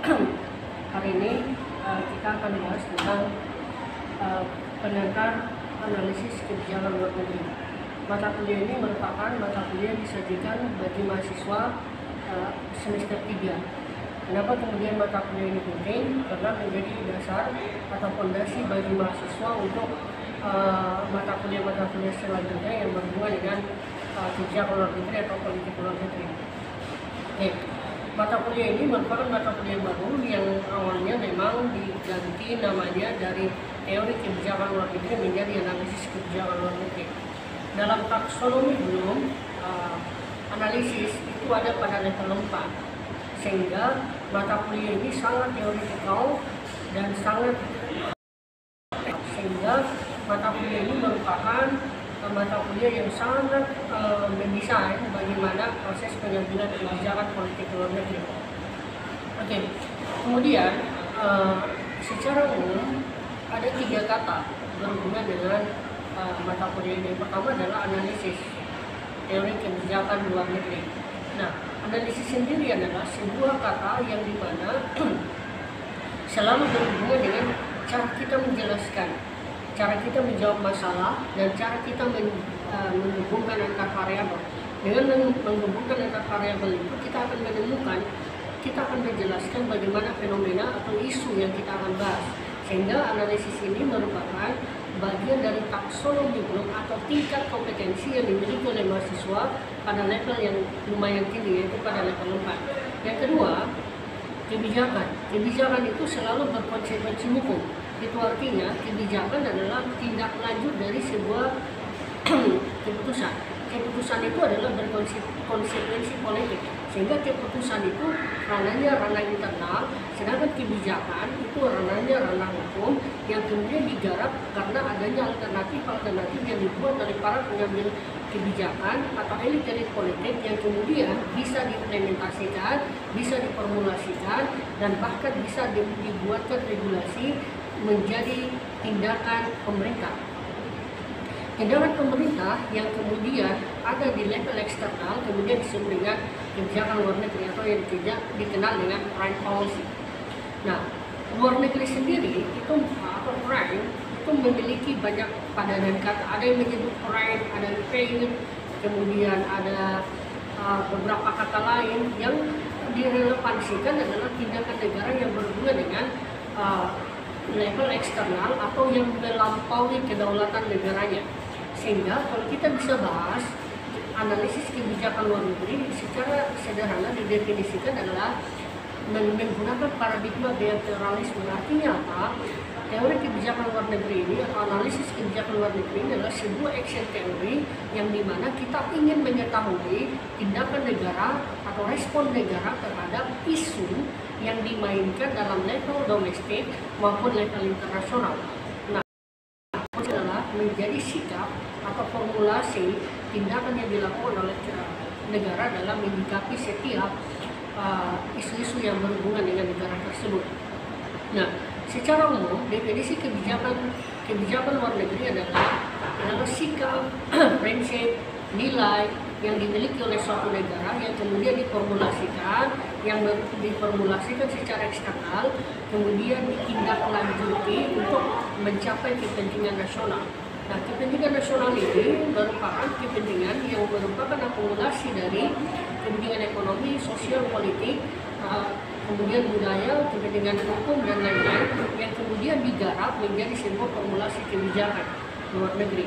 Hari ini kita akan membahas tentang pengantar analisis kebijakan luar negeri. Mata kuliah ini merupakan mata kuliah disajikan bagi mahasiswa semester 3. Kenapa kemudian mata kuliah ini penting? Karena menjadi dasar atau fondasi bagi mahasiswa untuk mata kuliah selanjutnya yang berhubungan dengan kebijakan luar negeri atau politik luar negeri. Oke. Mata kuliah ini merupakan mata kuliah baru yang awalnya memang diganti namanya dari teori kebijakan luar negeri menjadi analisis kebijakan luar negeri. Dalam taksonomi belum analisis itu ada pada level 4, sehingga mata kuliah ini sangat teoritikal dan sehingga mata kuliah ini merupakan mata kuliah yang sangat mendesain bagaimana proses pengambilan kebijakan politik luar negeri. Oke. Kemudian secara umum ada 3 kata berhubungan dengan mata kuliah ini. Pertama adalah analisis teori kebijakan luar negeri. Nah, analisis sendiri adalah sebuah kata yang dimana selalu berhubungan dengan cara kita menjelaskan, cara kita menjawab masalah, dan cara kita menghubungkan antar variabel. Dengan menghubungkan antar variabel itu kita akan menemukan, kita akan menjelaskan bagaimana fenomena atau isu yang kita akan bahas. Sehingga analisis ini merupakan bagian dari taksonomi blok atau tingkat kompetensi yang dimiliki oleh mahasiswa pada level yang lumayan tinggi, yaitu pada level 4. Yang kedua, kebijakan. Kebijakan itu selalu berkonsekuensi hukum. Itu artinya kebijakan adalah tindak lanjut dari sebuah keputusan. Keputusan itu adalah berkonsekuensi politik, sehingga keputusan itu ranahnya ranah internal, sedangkan kebijakan itu ranahnya ranah hukum yang kemudian digarap karena adanya alternatif yang dibuat oleh para pengambil kebijakan atau elit-elit politik yang kemudian bisa diimplementasikan, bisa diformulasikan, dan bahkan bisa dibuatkan regulasi menjadi tindakan pemerintah. Tindakan pemerintah yang kemudian ada di level eksternal kemudian disebut dengan kebijakan luar negeri atau yang dikenal dengan foreign policy. Nah, luar negeri sendiri itu atau foreign itu memiliki banyak padanan kata. Ada yang menyebut foreign, ada foreign, kemudian ada beberapa kata lain yang direlevansikan adalah tindakan negara yang berhubungan dengan level eksternal atau yang melampaui kedaulatan negaranya. Sehingga kalau kita bisa bahas analisis kebijakan luar negeri secara sederhana didefinisikan adalah menggunakan paradigma bilateralisme. Artinya apa? Teori kebijakan luar negeri ini atau analisis kebijakan luar negeri ini adalah sebuah action teori yang dimana kita ingin mengetahui tindakan negara atau respon negara terhadap isu yang dimainkan dalam level domestik maupun level internasional. Nah, itu adalah menjadi sikap atau formulasi tindakan yang dilakukan oleh negara dalam menyikapi setiap isu-isu yang berhubungan dengan negara tersebut. Nah, secara umum definisi kebijakan luar negeri adalah sikap, prinsip, nilai yang dimiliki oleh suatu negara yang kemudian diformulasikan secara eksternal, kemudian ditindaklanjuti untuk mencapai kepentingan nasional. Nah, kepentingan nasional ini merupakan kepentingan yang merupakan akumulasi dari kepentingan ekonomi, sosial, politik, kemudian budaya, kepentingan hukum, dan lain-lain yang kemudian digarap menjadi sebuah formulasi kebijakan luar negeri.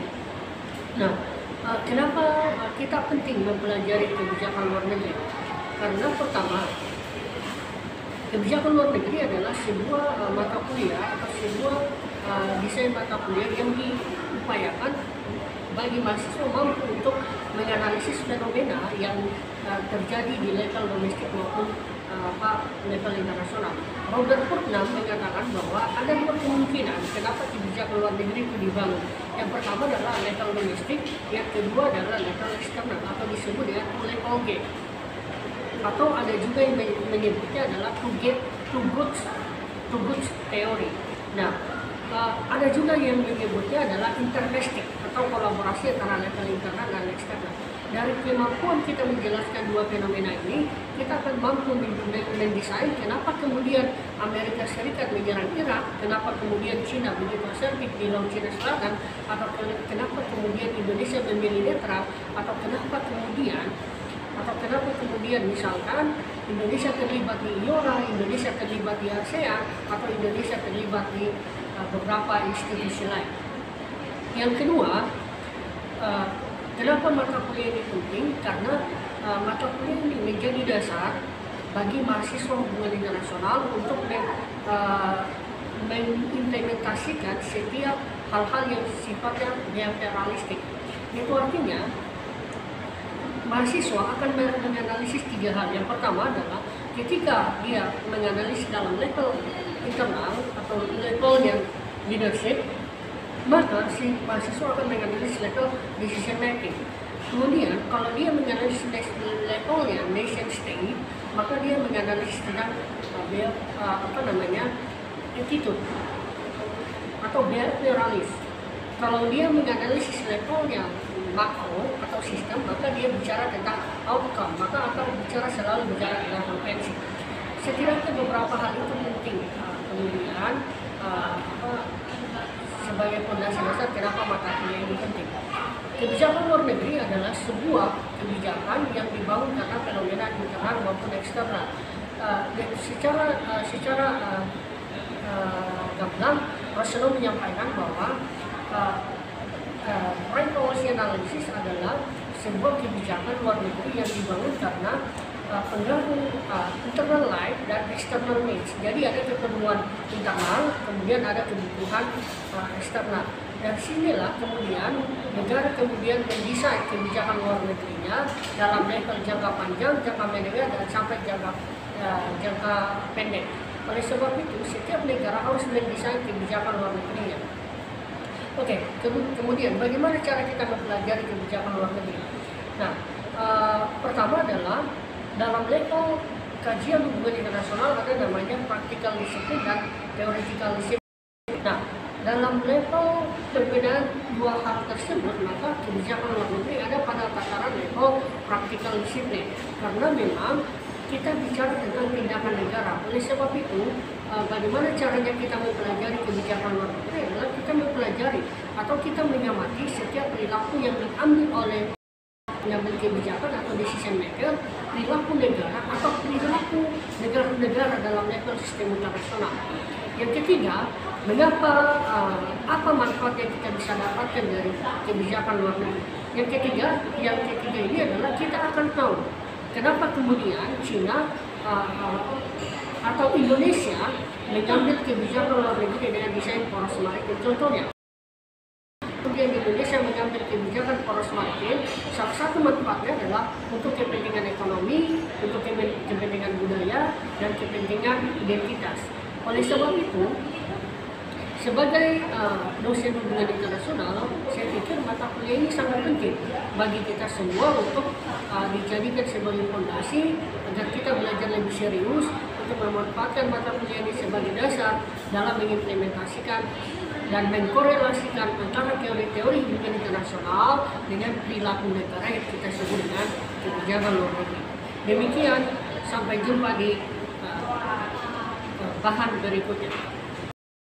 Nah, kenapa kita penting mempelajari kebijakan luar negeri? Karena pertama, kebijakan luar negeri adalah sebuah mata kuliah atau sebuah desain mata kuliah yang diupayakan bagi mahasiswa mampu untuk menganalisis fenomena yang terjadi di level domestik maupun level internasional. Robert Putnam mengatakan bahwa ada 2 kemungkinan kenapa kebijakan luar negeri itu dibangun. Yang pertama adalah level domestik, yang kedua adalah level eksternal atau disebut dengan level G. Atau ada juga yang menyebutnya adalah two goods theory. Nah, ada juga yang menyebutnya adalah interdomestic atau kolaborasi antara level internal dan eksternal. Dari kemampuan kita menjelaskan dua fenomena ini, kita akan mampu mendesain kenapa kemudian Amerika Serikat menyerang Irak, kenapa kemudian Cina begitu asertif di Laut Cina Selatan, atau kenapa kemudian Indonesia memilih netral, atau kenapa kemudian misalkan Indonesia terlibat di IORA, Indonesia terlibat di ASEAN, atau Indonesia terlibat di beberapa institusi lain. Yang kedua, kenapa mata kuliah ini penting? Karena mata kuliah ini menjadi dasar bagi mahasiswa hubungan internasional untuk mengimplementasikan setiap hal-hal yang sifatnya realistik. Itu artinya mahasiswa akan menganalisis tiga hal. Yang pertama adalah ketika dia menganalisis dalam level internal atau level yang leadership, maka si mahasiswa akan menganalisis level decision making. Kemudian kalau dia menganalisis levelnya nation state, maka dia menganalisis tentang attitude atau behavioralist. Kalau dia menganalisis levelnya makro atau sistem, maka dia bicara tentang outcome, maka akan selalu bicara tentang konvensi. Setidaknya beberapa hal itu penting. Kemudian sebagai fondasi dasar kenapa mata kuliah ini penting. Kebijakan luar negeri adalah sebuah kebijakan yang dibangun karena fenomena internal maupun eksternal. Secara gamblang, Roseno menyampaikan bahwa foreign policy analysis adalah sebuah kebijakan luar negeri yang dibangun karena penggabung internal life dan external needs. Jadi ada keperluan internal, kemudian ada kebutuhan eksternal. Dan sinilah kemudian negara kemudian mendesain kebijakan luar negerinya dalam level jangka panjang, jangka menengah, dan sampai jangka pendek. Oleh sebab itu, setiap negara harus mendesain kebijakan luar negerinya. Oke, kemudian bagaimana cara kita mempelajari kebijakan luar negeri? Nah, pertama adalah dalam level kajian hubungan internasional ada namanya practical discipline dan theoretical discipline. Nah, dalam level perbedaan dua hal tersebut, maka kebijakan luar negeri ada pada tataran level practical discipline. Karena memang kita bicara tentang tindakan negara. Oleh sebab itu, bagaimana caranya kita mempelajari kebijakan luar negeri adalah kita mempelajari atau kita mengamati setiap perilaku yang diambil oleh pengambil kebijakan atau decision maker, perilaku negara atau perilaku negara-negara dalam level sistem internasional. Yang ketiga, apa manfaat yang kita bisa dapatkan dari kebijakan luar negeri. Yang ketiga ini adalah kita akan tahu kenapa kemudian Cina atau Indonesia mengambil kebijakan luar negeri dengan desain poros maritim. Contohnya, kemudian Indonesia mengambil kebijakan poros maritim, salah satu manfaatnya adalah untuk kepentingan ekonomi, untuk kepentingan budaya, dan kepentingan identitas. Oleh sebab itu, sebagai dosen hubungan internasional, saya pikir mata kuliah ini sangat penting bagi kita semua untuk dijadikan sebagai fondasi agar kita belajar lebih serius untuk memanfaatkan mata kuliah ini sebagai dasar dalam mengimplementasikan dan mengkorelasikan antara teori-teori hubungan internasional dengan perilaku negara yang kita sebut dengan kebijakan luar negeri. Demikian, sampai jumpa di bahan berikutnya.